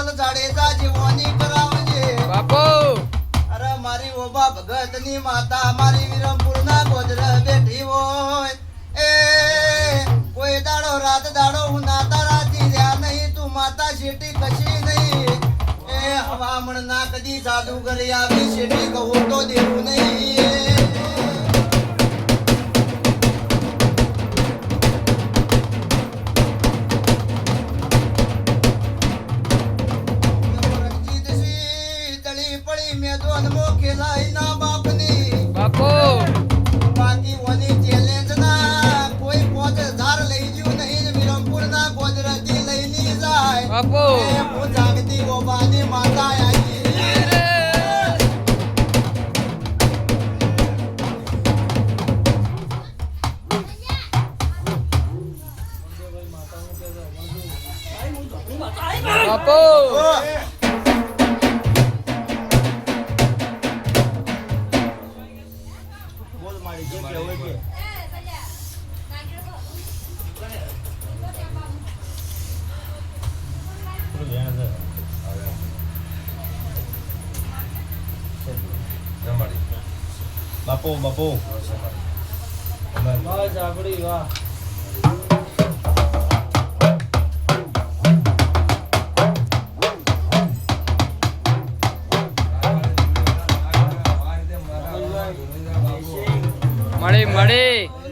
વિઠ્ઠલ જાડેજા જીવવાની કરાવજે બાપુ અરે મારી ઓબા ભગતની માતા મારી વિરમપુરના ગોદર બેઠી હોય એ કોઈ દાડો રાત દાડો હું ના તારાથી રહ્યા નહીં તું માતા શેટી કશી નહીં એ હવામણ ના કદી જાદુગરી આવી શેટી કહું તો દેવું નહીં મેદોન મોખેલાઈ ના બાપની બાપુ બાકી ઓની ચેલેન્જ ના કોઈ 5000 લઈ જ્યું નહીં વિરમપુર ના ગોદરજી લઈને જાય બાપુ એ હું જાગતી ગોબાની માતા આવી બાપુ બાપુ બાપુ બસ આપડી વાહ મળી